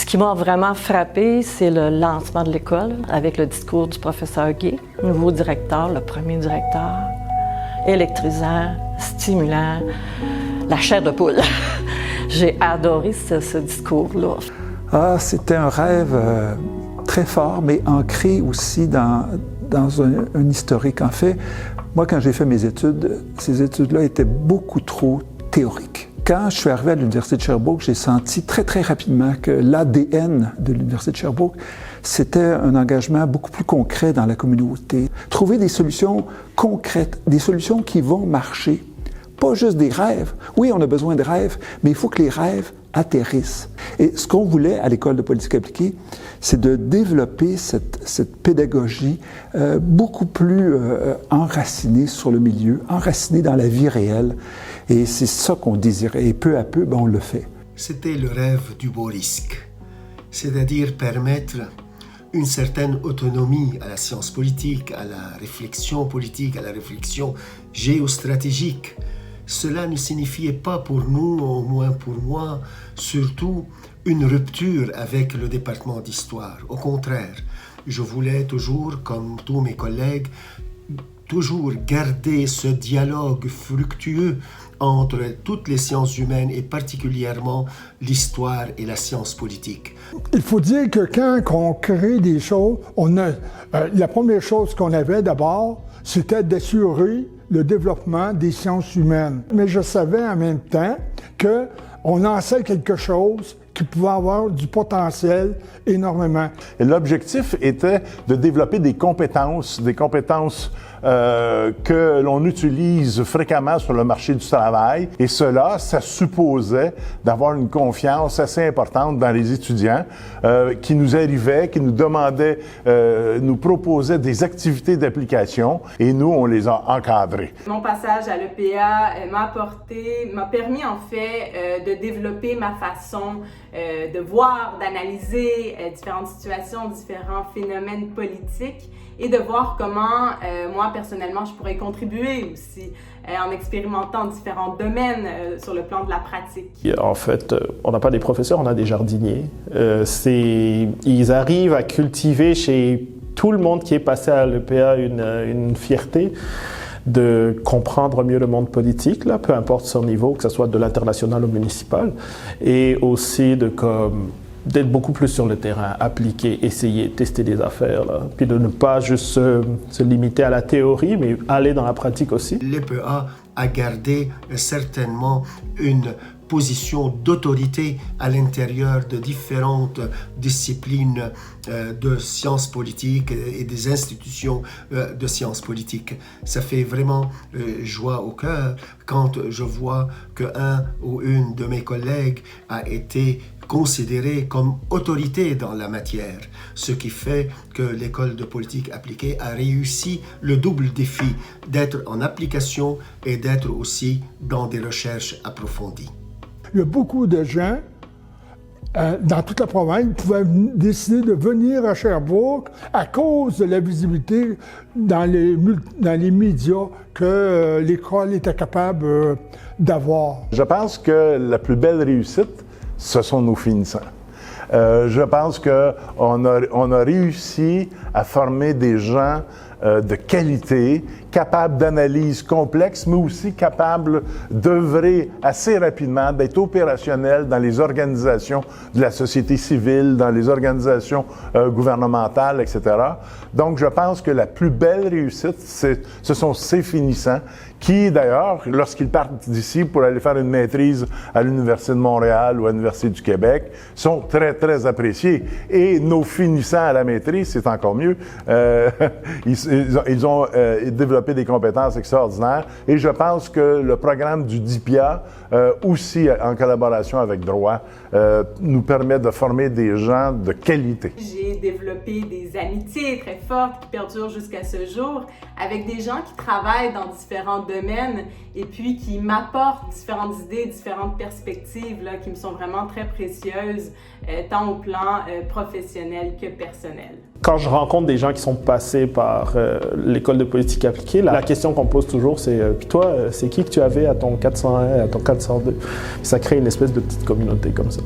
qui m'a vraiment frappée, c'est le lancement de l'école avec le discours du professeur Gay, nouveau directeur, le premier directeur, électrisant, stimulant, la chair de poule. J'ai adoré ce discours-là. Ah, c'était un rêve très fort, mais ancré aussi dans un historique. En fait, moi, quand j'ai fait mes études, ces études-là étaient beaucoup trop théoriques. Quand je suis arrivé à l'Université de Sherbrooke, j'ai senti très, très rapidement que l'ADN de l'Université de Sherbrooke, c'était un engagement beaucoup plus concret dans la communauté. Trouver des solutions concrètes, des solutions qui vont marcher. Pas juste des rêves. Oui, on a besoin de rêves, mais il faut que les rêves atterrissent. Et ce qu'on voulait à l'École de politique appliquée, c'est de développer cette pédagogie beaucoup plus enracinée sur le milieu, enracinée dans la vie réelle. Et c'est ça qu'on désirait. Et peu à peu, on le fait. C'était le rêve du beau risque, c'est-à-dire permettre une certaine autonomie à la science politique, à la réflexion politique, à la réflexion géostratégique. Cela ne signifiait pas pour nous, au moins pour moi, surtout une rupture avec le département d'histoire. Au contraire, je voulais toujours, comme tous mes collègues, toujours garder ce dialogue fructueux entre toutes les sciences humaines et particulièrement l'histoire et la science politique. Il faut dire que quand on crée des choses, la première chose qu'on avait d'abord, c'était d'assurer le développement des sciences humaines. Mais je savais en même temps qu'on lançait quelque chose qui pouvait avoir du potentiel énormément. L'objectif était de développer des compétences que l'on utilise fréquemment sur le marché du travail. Et cela, ça supposait d'avoir une confiance assez importante dans les étudiants qui nous arrivaient, qui nous demandaient, nous proposaient des activités d'application et nous, on les a encadrés. Mon passage à l'EPA m'a permis en fait de développer ma façon de voir, d'analyser différentes situations, différents phénomènes politiques et de voir comment moi personnellement je pourrais contribuer aussi en expérimentant différents domaines sur le plan de la pratique. En fait, on n'a pas des professeurs, on a des jardiniers. Ils arrivent à cultiver chez tout le monde qui est passé à l'EPA une fierté de comprendre mieux le monde politique, là, peu importe son niveau, que ce soit de l'international au municipal, et aussi d'être beaucoup plus sur le terrain, appliquer, essayer, tester des affaires, là, puis de ne pas juste se limiter à la théorie, mais aller dans la pratique aussi. L'EPA a gardé certainement une position d'autorité à l'intérieur de différentes disciplines de sciences politiques et des institutions de sciences politiques. Ça fait vraiment joie au cœur quand je vois qu'un ou une de mes collègues a été considéré comme autorité dans la matière, ce qui fait que l'École de politique appliquée a réussi le double défi d'être en application et d'être aussi dans des recherches approfondies. Il y a beaucoup de gens dans toute la province qui pouvaient décider de venir à Sherbrooke à cause de la visibilité dans les médias que l'école était capable d'avoir. Je pense que la plus belle réussite, ce sont nos finissants. Je pense qu'on a réussi à former des gens de qualité, capables d'analyse complexe, mais aussi capables d'œuvrer assez rapidement, d'être opérationnels dans les organisations de la société civile, dans les organisations gouvernementales, etc. Donc, je pense que la plus belle réussite, ce sont ces finissants qui, d'ailleurs, lorsqu'ils partent d'ici pour aller faire une maîtrise à l'Université de Montréal ou à l'Université du Québec, sont très, très appréciés. Et nos finissants à la maîtrise, c'est encore mieux. Ils ont développé des compétences extraordinaires. Et je pense que le programme du DIPIA, aussi en collaboration avec Droit, nous permet de former des gens de qualité. J'ai développé des amitiés très fortes qui perdurent jusqu'à ce jour avec des gens qui travaillent dans différents domaines et puis qui m'apportent différentes idées, différentes perspectives là, qui me sont vraiment très précieuses, tant au plan professionnel que personnel. Quand je rencontre des gens qui sont passés par l'école de politique appliquée, la question qu'on pose toujours, c'est « Puis toi, c'est qui que tu avais à ton 401, à ton 402? » Ça crée une espèce de petite communauté comme ça.